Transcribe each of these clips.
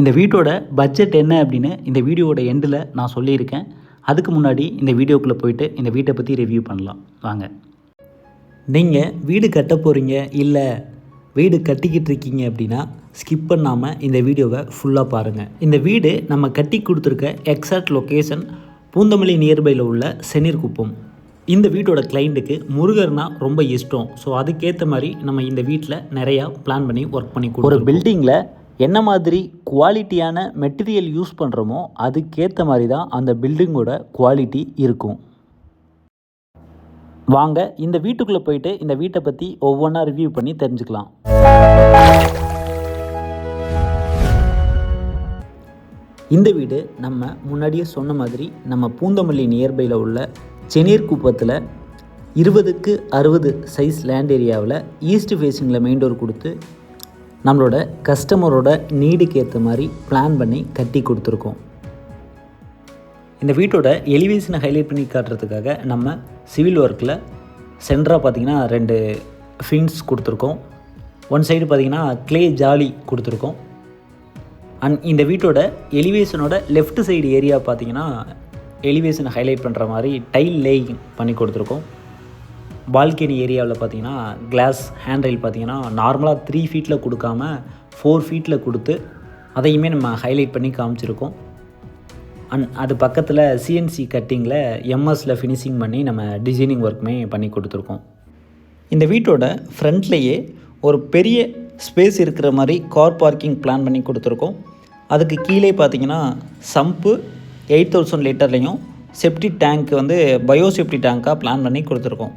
இந்த வீட்டோட பட்ஜெட் என்ன அப்படின்னு இந்த வீடியோவோட எண்டில் நான் சொல்லியிருக்கேன். அதுக்கு முன்னாடி இந்த வீடியோக்குள்ளே போயிட்டு இந்த வீட்டை பற்றி ரிவ்யூ பண்ணலாம் வாங்க. நீங்கள் வீடு கட்ட போகிறீங்க இல்லை வீடு கட்டிக்கிட்டு இருக்கீங்க அப்படின்னா ஸ்கிப் பண்ணாமல் இந்த வீடியோவை ஃபுல்லாக பாருங்கள். இந்த வீடு நம்ம கட்டி கொடுத்துருக்க எக்ஸாக்ட் லொக்கேஷன் பூந்தமல்லி நியர்பையில் உள்ள சென்னீர்குப்பம். இந்த வீட்டோட கிளைண்ட்டுக்கு முருகர்னால் ரொம்ப இஷ்டம். ஸோ அதுக்கேற்ற மாதிரி நம்ம இந்த வீட்டில் நிறையா பிளான் பண்ணி ஒர்க் பண்ணி கொடுப்போம். ஒரு பில்டிங்கில் என்ன மாதிரி குவாலிட்டியான மெட்டீரியல் யூஸ் பண்ணுறோமோ அதுக்கேற்ற மாதிரி தான் அந்த பில்டிங்கோட குவாலிட்டி இருக்கும். வாங்க இந்த வீட்டுக்குள்ளே போயிட்டு இந்த வீட்டை பற்றி ஒவ்வொன்றா ரிவ்யூ பண்ணி தெரிஞ்சுக்கலாம். இந்த வீடு நம்ம முன்னாடியே சொன்ன மாதிரி நம்ம பூந்தமல்லி நியர்பையில் உள்ள சென்னீர்குப்பத்தில் 20க்கு 60 சைஸ் லேண்ட் ஏரியாவில் ஈஸ்ட் ஃபேஸிங்கில் மெயின் டோர் கொடுத்து நம்மளோட கஸ்டமரோட நீடுக்கு ஏற்ற மாதிரி பிளான் பண்ணி கட்டி கொடுத்துருக்கோம். இந்த வீட்டோட எலிவேஷனை ஹைலைட் பண்ணி காட்டுறதுக்காக நம்ம சிவில் ஒர்க்கில் சென்டராக பார்த்திங்கன்னா 2 ஃபின்ஸ் கொடுத்துருக்கோம். ஒன் சைடு பார்த்திங்கன்னா க்ளே ஜாலி கொடுத்துருக்கோம். அண்ட் இந்த வீட்டோட எலிவேஷனோட லெஃப்ட் சைடு ஏரியா பார்த்திங்கன்னா எலிவேஷனை ஹைலைட் பண்ணுற மாதிரி டைல் லேயிங் பண்ணி கொடுத்துருக்கோம். பால்கனி ஏரியாவில் பார்த்தீங்கன்னா கிளாஸ் ஹேண்ட்ரைல் பார்த்தீங்கன்னா நார்மலாக 3 ஃபீட்டில் கொடுக்காம 4 ஃபீட்டில் கொடுத்து அதையுமே நம்ம ஹைலைட் பண்ணி காமிச்சிருக்கோம். அண்ட் அது பக்கத்தில் சிஎன்சி கட்டிங்கில் எம்எஸில் ஃபினிஷிங் பண்ணி நம்ம டிசைனிங் ஒர்க்குமே பண்ணி கொடுத்துருக்கோம். இந்த வீட்டோட ஃப்ரண்ட்லேயே ஒரு பெரிய ஸ்பேஸ் இருக்கிற மாதிரி கார் பார்க்கிங் பிளான் பண்ணி கொடுத்துருக்கோம். அதுக்கு கீழே பார்த்தீங்கன்னா சம்பு 8000 லிட்டர்லேயும் செப்டி டேங்க் வந்து பயோ செப்டி டேங்காக பிளான் பண்ணி கொடுத்துருக்கோம்.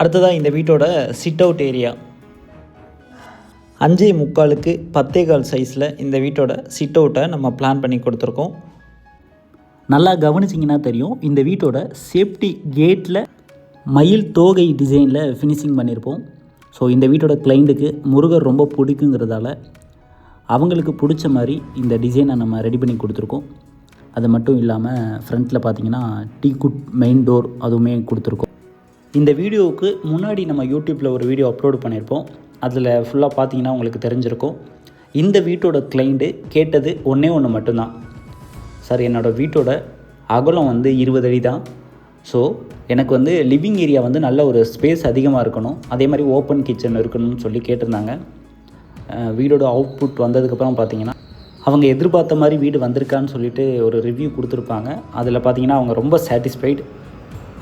அடுத்ததாக இந்த வீட்டோட சிட் அவுட் ஏரியா 5.75க்கு 10.25 சைஸில் இந்த வீட்டோட சிட் அவுட்டை நம்ம பிளான் பண்ணி கொடுத்துருக்கோம். நல்லா கவனிச்சிங்கன்னா தெரியும், இந்த வீட்டோட சேஃப்டி கேட்டில் மயில் தோகை டிசைனில் ஃபினிஷிங் பண்ணியிருப்போம். ஸோ இந்த வீட்டோட கிளைண்ட்டுக்கு முருகர் ரொம்ப பிடிக்குங்கிறதால அவங்களுக்கு பிடிச்ச மாதிரி இந்த டிசைனை நம்ம ரெடி பண்ணி கொடுத்துருக்கோம். அது மட்டும் இல்லாமல் ஃப்ரண்ட்டில் பார்த்திங்கன்னா டீக்குட் மெயின் டோர் அதுவுமே கொடுத்துருக்கோம். இந்த வீடியோவுக்கு முன்னாடி நம்ம யூடியூப்பில் ஒரு வீடியோ அப்லோடு பண்ணியிருப்போம். அதில் ஃபுல்லாக பார்த்தீங்கன்னா உங்களுக்கு தெரிஞ்சிருக்கும். இந்த வீட்டோட கிளைண்ட்டு கேட்டது ஒன்று மட்டும்தான். சார் என்னோடய வீட்டோட அகலம் வந்து 20 அடி தான். ஸோ எனக்கு வந்து லிவிங் ஏரியா வந்து நல்ல ஒரு ஸ்பேஸ் அதிகமாக இருக்கணும், அதே மாதிரி ஓப்பன் கிச்சன் இருக்கணும்னு சொல்லி கேட்டிருந்தாங்க. வீடோட அவுட்புட் வந்ததுக்கப்புறம் பார்த்தீங்கன்னா அவங்க எதிர்பார்த்த மாதிரி வீடு வந்திருக்கான்னு சொல்லிட்டு ஒரு ரிவ்யூ கொடுத்துருப்பாங்க. அதில் பார்த்தீங்கன்னா அவங்க ரொம்ப சாட்டிஸ்ஃபைடு.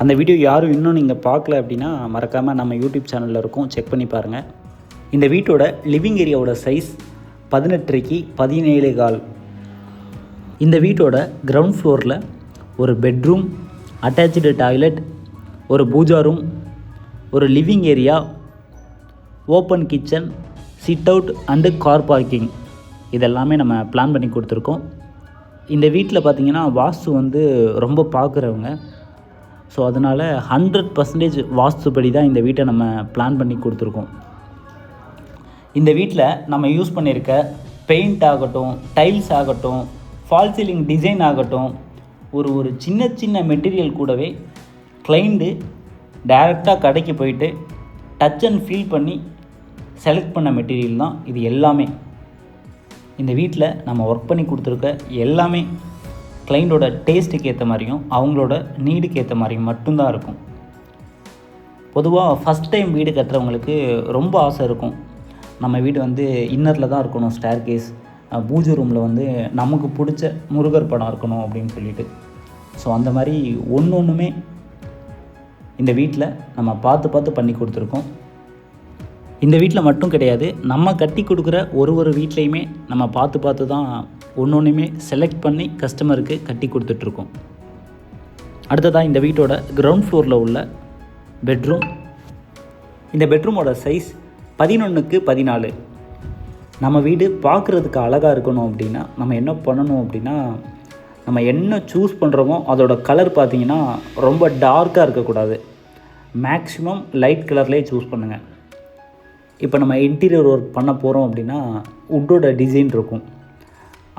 அந்த வீடியோ யாரும் இன்னும் நீங்கள் பார்க்கல அப்படின்னா மறக்காமல் நம்ம யூடியூப் சேனலில் இருக்கும், செக் பண்ணி பாருங்கள். இந்த வீட்டோட லிவிங் ஏரியாவோட சைஸ் 18க்கு 17.25. இந்த வீட்டோட கிரவுண்ட் ஃப்ளோரில் ஒரு பெட்ரூம், அட்டாச்சு டாய்லெட், ஒரு பூஜா ரூம், ஒரு living area, open kitchen, sit out and car parking இதெல்லாமே நம்ம பிளான் பண்ணி கொடுத்துருக்கோம். இந்த வீட்டில் பார்த்திங்கன்னா வாஸ்து வந்து ரொம்ப பார்க்குறவங்க. ஸோ அதனால் 100% வாஸ்துபடி தான் இந்த வீட்டை நம்ம பிளான் பண்ணி கொடுத்துருக்கோம். இந்த வீட்டில் நம்ம யூஸ் பண்ணியிருக்க பெயிண்ட் ஆகட்டும், டைல்ஸ் ஆகட்டும், ஃபால் சீலிங் டிசைன் ஆகட்டும், ஒரு சின்ன மெட்டீரியல் கூடவே கிளைண்ட்டு டைரெக்டாக கடைக்கு போயிட்டு டச் அண்ட் ஃபீல் பண்ணி செலக்ட் பண்ண மெட்டீரியல் தான் இது எல்லாமே. இந்த வீட்டில் நம்ம ஒர்க் பண்ணி கொடுத்துருக்க எல்லாமே கிளைண்ட்டோட டேஸ்ட்டுக்கு ஏற்ற மாதிரியும் அவங்களோட நீடுக்கு ஏற்ற மாதிரியும் மட்டும்தான் இருக்கும். பொதுவாக ஃபஸ்ட் டைம் வீடு கட்டுறவங்களுக்கு ரொம்ப ஆசை இருக்கும், நம்ம வீடு வந்து இன்னரில் தான் இருக்கணும், ஸ்டேர் கேஸ், பூஜை ரூமில் வந்து நமக்கு பிடிச்ச முருகர் படம் இருக்கணும் அப்படின்னு சொல்லிட்டு. ஸோ அந்த மாதிரி ஒன்றுமே இந்த வீட்டில் நம்ம பார்த்து பண்ணி கொடுத்துருக்கோம். இந்த வீட்டில் மட்டும் கிடையாது, நம்ம கட்டி கொடுக்குற ஒரு வீட்லேயுமே நம்ம பார்த்து தான் ஒன்றுமே செலக்ட் பண்ணி கஸ்டமருக்கு கட்டி கொடுத்துட்ருக்கோம். அடுத்ததாக இந்த வீட்டோட கிரவுண்ட் ஃப்ளோரில் உள்ள பெட்ரூம். இந்த பெட்ரூமோட சைஸ் 11க்கு 14. நம்ம வீடு பார்க்குறதுக்கு அழகாக இருக்கணும் அப்படின்னா நம்ம என்ன பண்ணணும் அப்படின்னா, நம்ம என்ன சூஸ் பண்ணுறோமோ அதோட கலர் பார்த்திங்கன்னா ரொம்ப டார்க்காக இருக்கக்கூடாது, மேக்ஸிமம் லைட் கலர்லேயே சூஸ் பண்ணுங்கள். இப்போ நம்ம இன்டீரியர் ஒர்க் பண்ண போகிறோம் அப்படின்னா உட்டோட டிசைன் இருக்கும்,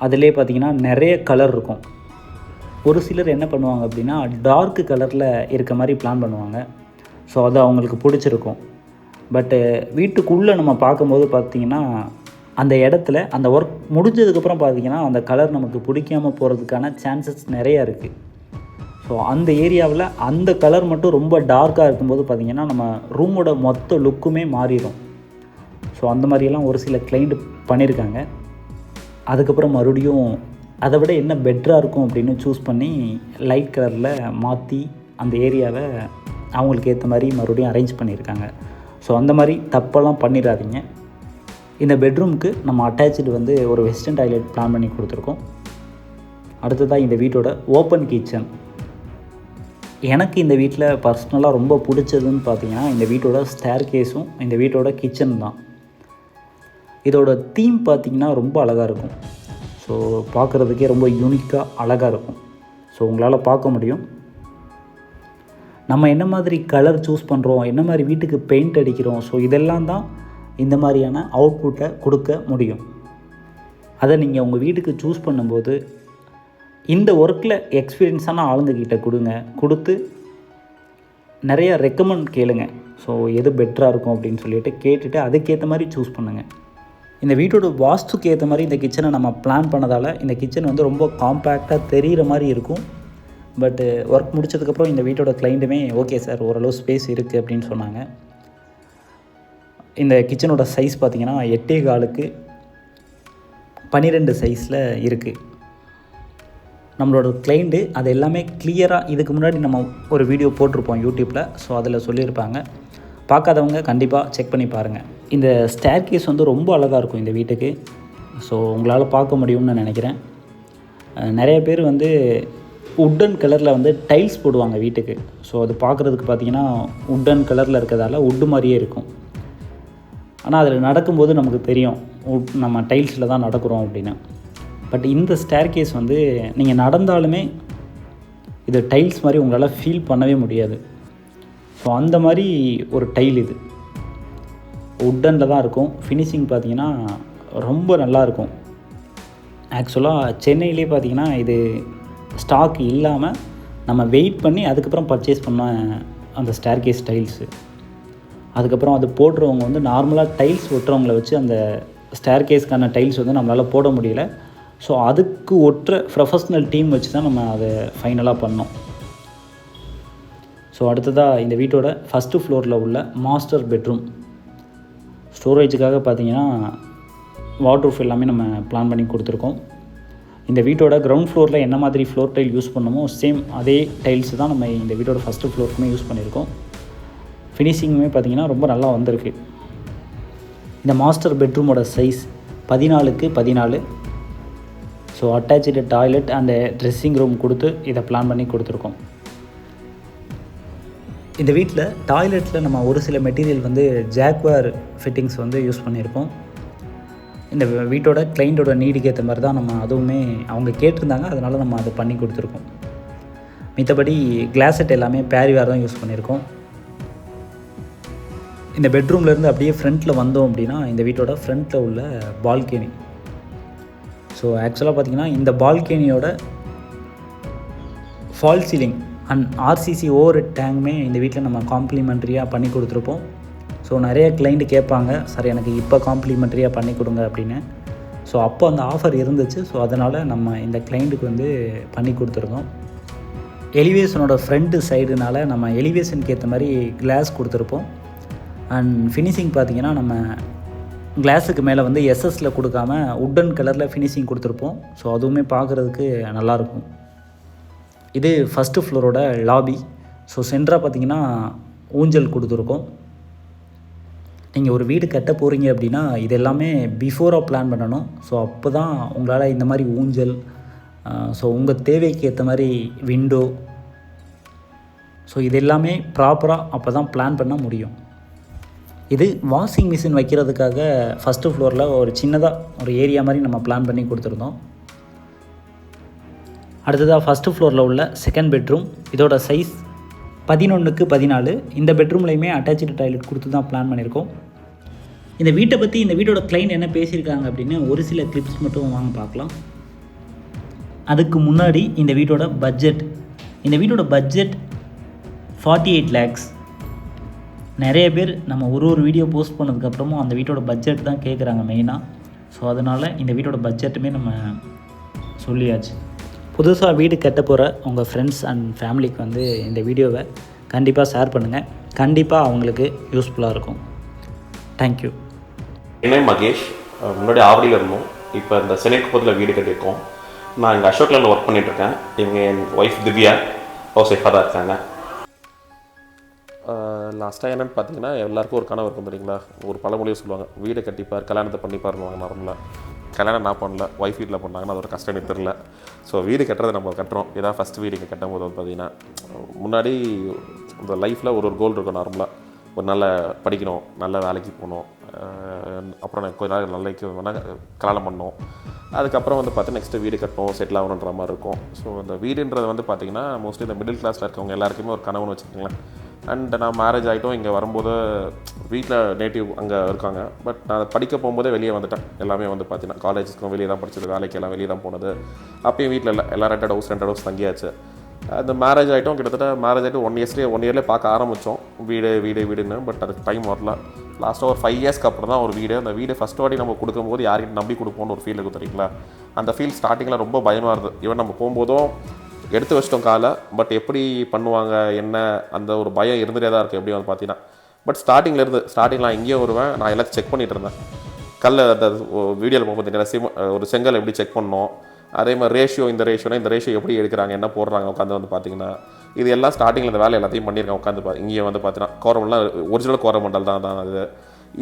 அதிலே பார்த்திங்கன்னா நிறைய கலர் இருக்கும். ஒரு சிலர் என்ன பண்ணுவாங்க அப்படின்னா டார்க்கு கலரில் இருக்க மாதிரி பிளான் பண்ணுவாங்க. ஸோ அது அவங்களுக்கு பிடிச்சிருக்கும். பட்டு வீட்டுக்குள்ளே நம்ம பார்க்கும்போது பார்த்திங்கன்னா அந்த இடத்துல அந்த ஒர்க் முடிஞ்சதுக்கப்புறம் பார்த்திங்கன்னா அந்த கலர் நமக்கு பிடிக்காமல் போகிறதுக்கான சான்சஸ் நிறையா இருக்குது. ஸோ அந்த ஏரியாவில் அந்த கலர் மட்டும் ரொம்ப டார்க்காக இருக்கும்போது பார்த்திங்கன்னா நம்ம ரூமோட மொத்த லுக்குமே மாறிடும். ஸோ அந்த மாதிரியெல்லாம் ஒரு சில கிளைண்ட் பண்ணியிருக்காங்க. அதுக்கப்புறம் மறுபடியும் அதை விட என்ன பெட்டராக இருக்கும் அப்படின்னு சூஸ் பண்ணி லைட் கலரில் மாற்றி அந்த ஏரியாவை அவங்களுக்கு ஏற்ற மாதிரி மறுபடியும் அரேஞ்ச் பண்ணியிருக்காங்க. ஸோ அந்த மாதிரி தப்பெல்லாம் பண்ணிடாதீங்க. இந்த பெட்ரூமுக்கு நம்ம அட்டாச்சு வந்து ஒரு வெஸ்டர்ன் டாய்லெட் பிளான் பண்ணி கொடுத்துருக்கோம். அடுத்ததாக இந்த வீட்டோட ஓப்பன் கிச்சன். எனக்கு இந்த வீட்டில் பர்சனலாக ரொம்ப பிடிச்சதுன்னு பார்த்தீங்கன்னா இந்த வீட்டோட ஸ்டேர் கேஸும் இந்த வீட்டோட கிச்சன் தான். இதோட தீம் பார்த்திங்கன்னா ரொம்ப அழகாக இருக்கும். ஸோ பார்க்குறதுக்கே ரொம்ப யூனிக்காக அழகாக இருக்கும். ஸோ உங்களால் பார்க்க முடியும். நம்ம என்ன மாதிரி கலர் சூஸ் பண்ணுறோம், என்ன மாதிரி வீட்டுக்கு பெயிண்ட் அடிக்கிறோம், ஸோ இதெல்லாம் தான் இந்த மாதிரியான அவுட்புட்டை கொடுக்க முடியும். அதை நீங்கள் உங்கள் வீட்டுக்கு சூஸ் பண்ணும்போது இந்த ஒர்க்கில் எக்ஸ்பீரியன்ஸான ஆளுங்கக்கிட்ட கொடுத்து நிறையா ரெக்கமெண்ட் கேளுங்க. ஸோ எது பெட்டராக இருக்கும் அப்படின்னு சொல்லிட்டு கேட்டுட்டு அதுக்கேற்ற மாதிரி சூஸ் பண்ணுங்கள். இந்த வீட்டோட வாஸ்துக்கு ஏற்ற மாதிரி இந்த கிச்சனை நம்ம பிளான் பண்ணதால் இந்த கிச்சன் வந்து ரொம்ப காம்பேக்டாக தெரிகிற மாதிரி இருக்கும். பட்டு ஒர்க் முடிச்சதுக்கப்புறம் இந்த வீட்டோட கிளைண்ட்டுமே ஓகே சார் ஓரளவு ஸ்பேஸ் இருக்குது அப்படின்னு சொன்னாங்க. இந்த கிச்சனோட சைஸ் பார்த்திங்கன்னா 8.4க்கு 12 சைஸில் இருக்குது. நம்மளோட கிளைண்ட்டு அது எல்லாமே கிளியராக இதுக்கு முன்னாடி நம்ம ஒரு வீடியோ போட்டிருப்போம் யூடியூப்பில். ஸோ அதில் சொல்லியிருப்பாங்க. பார்க்காதவங்க கண்டிப்பாக செக் பண்ணி பாருங்கள். இந்த ஸ்டேர் கேஸ் வந்து ரொம்ப அழகாக இருக்கும் இந்த வீட்டுக்கு. ஸோ உங்களால் பார்க்க முடியும்னு நான் நினைக்கிறேன். நிறைய பேர் வந்து உட்டன் கலரில் வந்து டைல்ஸ் போடுவாங்க வீட்டுக்கு. ஸோ அது பார்க்குறதுக்கு பார்த்திங்கன்னா உட்டன் கலரில் இருக்கிறதால உட்டு மாதிரியே இருக்கும். ஆனால் அதில் நடக்கும்போது நமக்கு தெரியும் நம்ம டைல்ஸில் தான் நடக்கிறோம் அப்படின்னு. பட் இந்த ஸ்டேர் கேஸ் வந்து நீங்கள் நடந்தாலுமே இது டைல்ஸ் மாதிரி உங்களால் ஃபீல் பண்ணவே முடியாது. ஸோ அந்த மாதிரி ஒரு டைல் இது உட்டனில் தான் இருக்கும். ஃபினிஷிங் பார்த்திங்கன்னா ரொம்ப நல்லாயிருக்கும். ஆக்சுவலாக சென்னையிலே பார்த்திங்கன்னா இது ஸ்டாக் இல்லாமல் நம்ம வெயிட் பண்ணி அதுக்கப்புறம் பர்ச்சேஸ் பண்ண அந்த ஸ்டேர் கேஸ் டைல்ஸு. அதுக்கப்புறம் அது போடுறவங்க வந்து நார்மலாக டைல்ஸ் ஒட்டுறவங்கள வச்சு அந்த ஸ்டேர் கேஸ்க்கான டைல்ஸ் வந்து நம்மளால் போட முடியல. ஸோ அதுக்கு ஒட்டுற ப்ரொஃபஷ்னல் டீம் வச்சு தான் நம்ம அதை ஃபைனலாக பண்ணோம். ஸோ அடுத்ததாக இந்த வீட்டோட ஃபஸ்ட்டு ஃப்ளோரில் உள்ள மாஸ்டர் பெட்ரூம் ஸ்டோரேஜுக்காக பார்த்திங்கன்னா வாட்டர்ப்ரூஃப் எல்லாமே நம்ம பிளான் பண்ணி கொடுத்துருக்கோம். இந்த வீட்டோட கிரவுண்ட் ஃப்ளோரில் என்ன மாதிரி ஃப்ளோர் டைல் யூஸ் பண்ணமோ சேம் அதே டைல்ஸ் தான் நம்ம இந்த வீட்டோட ஃபஸ்ட்டு ஃப்ளோருக்குமே யூஸ் பண்ணியிருக்கோம். ஃபினிஷிங்குமே பார்த்திங்கன்னா ரொம்ப நல்லா வந்திருக்கு. இந்த மாஸ்டர் பெட்ரூமோட சைஸ் 14க்கு 14. So attach toilet and dressing room கொடுத்து இதை பிளான் பண்ணி கொடுத்துருக்கோம். இந்த வீட்டில் டாய்லெட்டில் நம்ம ஒரு சில மெட்டீரியல் வந்து ஜாக்வார் ஃபிட்டிங்ஸ் வந்து யூஸ் பண்ணியிருக்கோம். இந்த வீட்டோட கிளைண்ட்டோட நீடுக்கு ஏற்ற மாதிரி தான் நம்ம அதுவுமே அவங்க கேட்டிருந்தாங்க, அதனால் நம்ம அதை பண்ணி கொடுத்துருக்கோம். மித்தபடி கிளாஸெட் எல்லாமே பேரிவேர் தான் யூஸ் பண்ணியிருக்கோம். இந்த பெட்ரூம்லேருந்து அப்படியே ஃப்ரண்ட்டில் வந்தோம் அப்படின்னா இந்த வீட்டோட ஃப்ரண்ட்டில் உள்ள பால்கனி. ஸோ ஆக்சுவலாக பார்த்திங்கன்னா இந்த பால்கனியோட fall ceiling and RCC over டேங்குமே இந்த வீட்டில் நம்ம காம்ப்ளிமெண்ட்ரியாக பண்ணி கொடுத்துருப்போம். ஸோ நிறைய கிளைண்ட்டு கேட்பாங்க, சார் எனக்கு இப்போ காம்ப்ளிமெண்ட்ரியாக பண்ணி கொடுங்க அப்படின்னு. ஸோ அப்போ அந்த ஆஃபர் இருந்துச்சு. ஸோ அதனால் நம்ம இந்த கிளைண்ட்டுக்கு வந்து பண்ணி கொடுத்துருந்தோம். எலிவேஷனோட ஃப்ரண்ட்டு சைடுனால் நம்ம எலிவேஷனுக்கு ஏற்ற மாதிரி கிளாஸ் கொடுத்துருப்போம். அண்ட் ஃபினிஷிங் பார்த்திங்கன்னா நம்ம கிளாஸுக்கு மேலே வந்து எஸ்எஸில் கொடுக்காம உட்டன் கலரில் ஃபினிஷிங் கொடுத்துருப்போம். ஸோ அதுவுமே பார்க்குறதுக்கு நல்லாயிருக்கும். இது ஃபஸ்ட்டு ஃப்ளோரோட லாபி. ஸோ சென்டராக பார்த்திங்கன்னா ஊஞ்சல் கொடுத்துருக்கோம். நீங்கள் ஒரு வீடு கட்ட போகிறீங்க அப்படின்னா இது எல்லாமே பிஃபோராக பிளான் பண்ணணும். ஸோ அப்போ தான் உங்களால் இந்த மாதிரி ஊஞ்சல், ஸோ உங்கள் தேவைக்கு ஏற்ற மாதிரி விண்டோ, ஸோ இது எல்லாமே ப்ராப்பராக அப்போ தான் பிளான் பண்ண முடியும். இது வாஷிங் மிஷின் வைக்கிறதுக்காக ஃபஸ்ட்டு ஃப்ளோரில் ஒரு சின்னதாக ஒரு ஏரியா மாதிரி நம்ம பிளான் பண்ணி கொடுத்துருந்தோம். அடுத்ததாக ஃபஸ்ட்டு ஃப்ளோரில் உள்ள செகண்ட் பெட்ரூம். இதோட சைஸ் 11க்கு 14. இந்த பெட்ரூம்லையுமே அட்டாச்சு டாய்லெட் கொடுத்து தான் பிளான் பண்ணியிருக்கோம். இந்த வீட்டை பற்றி இந்த வீட்டோட கிளைண்ட் என்ன பேசியிருக்காங்க அப்படின்னு ஒரு சில கிளிப்ஸ் மட்டும் வாங்க பார்க்கலாம். அதுக்கு முன்னாடி இந்த வீட்டோட பட்ஜெட் 48 lakhs. நிறைய பேர் நம்ம ஒரு வீடியோ போஸ்ட் பண்ணதுக்கப்புறமும் அந்த வீட்டோட பட்ஜெட் தான் கேட்குறாங்க மெயினாக. ஸோ அதனால் இந்த வீட்டோட பட்ஜெட்டுமே நம்ம சொல்லியாச்சு. புதுசாக வீடு கட்ட போகிற உங்கள் ஃப்ரெண்ட்ஸ் அண்ட் ஃபேமிலிக்கு வந்து இந்த வீடியோவை கண்டிப்பாக ஷேர் பண்ணுங்கள். கண்டிப்பாக அவங்களுக்கு யூஸ்ஃபுல்லாக இருக்கும். தேங்க்யூ. என்ன மகேஷ், முன்னாடி ஆவடியில் இருந்தோம், இப்போ இந்த சென்னைக்குப்பத்தில் வீடு கட்டியிருக்கோம். நான் இங்கே அசோக்லேருந்து ஒர்க் பண்ணிகிட்ருக்கேன். இவங்க என் ஒய்ஃப் திவ்யா ஹவுஸ் ஒய்ஃபாக தான் இருக்காங்க. லாஸ்ட்டாக என்னென்னு பார்த்தீங்கன்னா, எல்லாருக்கும் ஒரு கனவு இருக்கும் தெரியுங்களா. ஒரு பழமொழியை சொல்லுவாங்க, வீடை கட்டிப்பார் கல்யாணத்தை பண்ணிப்பாருன்னு நார்மலாக. கல்யாணம் நான் பண்ணல, ஒய்ஃப் வீட்டில் பண்ணாங்கன்னா அது ஒரு கஷ்டம் எனக்கு தெரியல. ஸோ வீடு கட்டுறதை நம்ம கட்டுறோம். இதான் ஃபஸ்ட்டு வீடு இங்கே கட்டும் போது வந்து பார்த்திங்கன்னா, முன்னாடி இந்த லைஃப்பில் ஒரு கோல் இருக்கும் நார்மலாக. ஒரு நல்ல படிக்கணும், நல்ல வேலைக்கு போகணும், அப்புறம் நான் கொஞ்ச நாள் நல்லைக்கு வேணால் கல்யாணம் பண்ணோம். அதுக்கப்புறம் வந்து பார்த்தா நெக்ஸ்ட்டு வீடு கட்டணும், செட்டில் ஆகணுன்ற மாதிரி இருக்கும். ஸோ இந்த வீடுன்றது வந்து பார்த்திங்கன்னா மோஸ்ட்லி இந்த மிடில் கிளாஸில் இருக்கவங்க எல்லாருக்குமே ஒரு கனவுன்னு வச்சுக்கோங்களேன். அண்ட் நான் மேரேஜ் ஆகிட்டும் இங்கே வரும்போது வீட்டில் நேட்டிவ் அங்கே இருக்காங்க. பட் நான் படிக்க போகும்போதே வெளியே வந்துட்டேன். எல்லாமே வந்து பார்த்தீங்கன்னா காலேஜுக்கும் வெளியே தான் படித்தது, வேலைக்கு எல்லாம் வெளியே தான் போனது. அப்பயும் வீட்டில் இல்லை, எல்லாம் ரெண்டட் ஹவுஸ் தங்கியாச்சு. அந்த மேரேஜ் ஆகிட்டும் கிட்டத்தட்ட மேரேஜ் ஆகிட்டு 1 இயர்லேயே பார்க்க ஆரம்பித்தோம் வீடுன்னு. பட் அதுக்கு டைம் வரல. லாஸ்ட்டாக ஒரு 5 இயர்ஸ்க்கு அப்புறம் தான் ஒரு வீடு. அந்த வீடு ஃபஸ்ட் வாட்டி நம்ம கொடுக்கும்போது யார்கிட்ட நம்பி கொடுப்போம்னு ஒரு ஃபீல் இருக்கும் தெரியுங்களா. அந்த ஃபீல் ஸ்டார்டிங்கில் ரொம்ப பயமாக இருந்தது. ஈவன் நம்ம போகும்போதும் எடுத்து வச்சிட்டோம் காலை, பட் எப்படி பண்ணுவாங்க என்ன அந்த ஒரு பயம் இருந்துகிட்டே தான் இருக்குது எப்படி வந்து பார்த்தீங்கன்னா. பட் ஸ்டார்டிங்கில் நான் இங்கேயே வருவேன், நான் எல்லாத்தையும் செக் பண்ணிகிட்டு இருந்தேன். அந்த வீடியோவில் போகும்போது பார்த்தீங்கன்னா ஒரு செங்கல் எப்படி செக் பண்ணோம், அதே மாதிரி இந்த ரேஷியோ எப்படி எடுக்கிறாங்க, என்ன போடுறாங்க உட்காந்து வந்து பார்த்தீங்கன்னா. இது எல்லாம் ஸ்டார்டிங்கில் இந்த வேலை எல்லாத்தையும் பண்ணியிருக்கேன் உட்காந்து இங்கே வந்து பார்த்தீங்கன்னா. கோரமெல்லாம் ஒரிஜினல் கோரமண்டல் தான்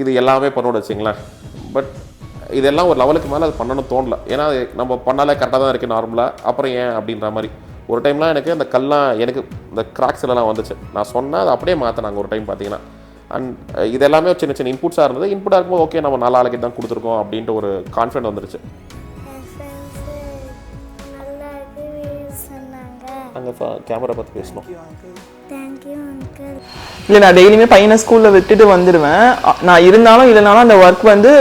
இது எல்லாமே பண்ணோட வச்சிங்களேன். பட் இதெல்லாம் ஒரு லெவலுக்கு மேலே அது பண்ணணும்னு தோணல. ஏன்னா நம்ம பண்ணாலே கரெக்டாக தான் இருக்குது நார்மலாக. அப்புறம் ஏன் அப்படின்ற மாதிரி ஒரு டைம்லாம் எனக்கு அந்த கல்லாம் எனக்கு இந்த கிராக்ஸ் எல்லாம் வந்துச்சு. நான் சொன்னேன், அதை அப்படியே மாற்றினாங்க ஒரு டைம் பார்த்தீங்கன்னா. அண்ட் இது எல்லாமே சின்ன இன்புட்ஸாக இருந்தது. இன்புட்டாக இருக்கும்போது ஓகே நம்ம 4 ஆளுக்கு தான் கொடுத்துருக்கோம் அப்படின்ட்டு ஒரு கான்ஃபிடென்ட் வந்துருச்சு. அங்கே கேமரா பார்த்து பேசணும். இல்லை, நான் டெய்லியுமே பையனை ஸ்கூலில் விட்டுட்டு வந்துடுவேன். நான் இருந்தாலும் இல்லைனாலும் அந்த ஒர்க் வந்து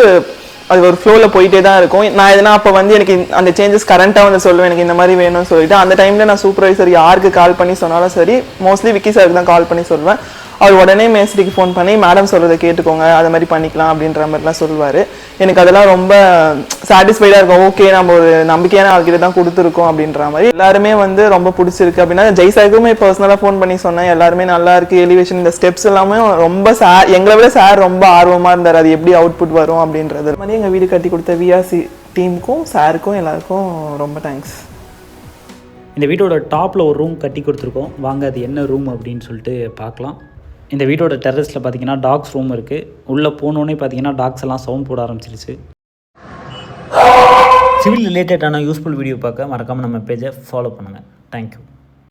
அது ஒரு ஃப்ளோவில் போயிட்டே தான் இருக்கும். நான் எதனா அப்போ வந்து எனக்கு அந்த சேஞ்சஸ் கரண்ட்டாக வந்து சொல்லுவேன், எனக்கு இந்த மாதிரி வேணும்னு சொல்லிட்டு. அந்த டைமில் நான் சூப்பர்வைசர் யாருக்கு கால் பண்ணி சொன்னாலும் சரி, மோஸ்ட்லி விக்கி சாருக்கு தான் கால் பண்ணி சொல்லுவேன். அவர் உடனே மேஸ்திரிக்கு ஃபோன் பண்ணி மேடம் சொல்கிறத கேட்டுக்கோங்க, அதை மாதிரி பண்ணிக்கலாம் அப்படின்ற மாதிரிலாம் சொல்லுவார். எனக்கு அதெல்லாம் ரொம்ப சாட்டிஸ்ஃபைடாக இருக்கும். ஓகே, நம்ம ஒரு நம்பிக்கையான ஆள்கிட்ட தான் கொடுத்துருக்கோம் அப்படின்ற மாதிரி. எல்லாருமே வந்து ரொம்ப பிடிச்சிருக்கு அப்படின்னா ஜெய்சாருக்குமே பர்சனலாக ஃபோன் பண்ணி சொன்னேன். எல்லாருமே நல்லா இருக்குது, எலிவேஷன் இந்த ஸ்டெப்ஸ் எல்லாமே ரொம்ப எங்களை விட சார் ரொம்ப ஆர்வமாக இருந்தார், அது எப்படி அவுட்புட் வரும் அப்படின்றது மாதிரி. எங்கள் வீடு கட்டி கொடுத்த விஆர்சி டீமுக்கும் சாருக்கும் எல்லாருக்கும் ரொம்ப தேங்க்ஸ். இந்த வீட்டோட டாப்பில் ஒரு ரூம் கட்டி கொடுத்துருக்கோம். வாங்க அது என்ன ரூம் அப்படின்னு சொல்லிட்டு பார்க்கலாம். இந்த வீட்டோட டெரஸில் பார்த்தீங்கன்னா டாக்ஸ் ரூம் இருக்குது. உள்ளே போனோன்னே பார்த்தீங்கன்னா டாக்ஸ் எல்லாம் சவுண்ட் போட ஆரம்பிச்சிருச்சு. சிவில் ரிலேட்டடான யூஸ்ஃபுல் வீடியோ பார்க்க மறக்காமல் நம்ம பேஜை ஃபாலோ பண்ணுங்கள். தேங்க்யூ.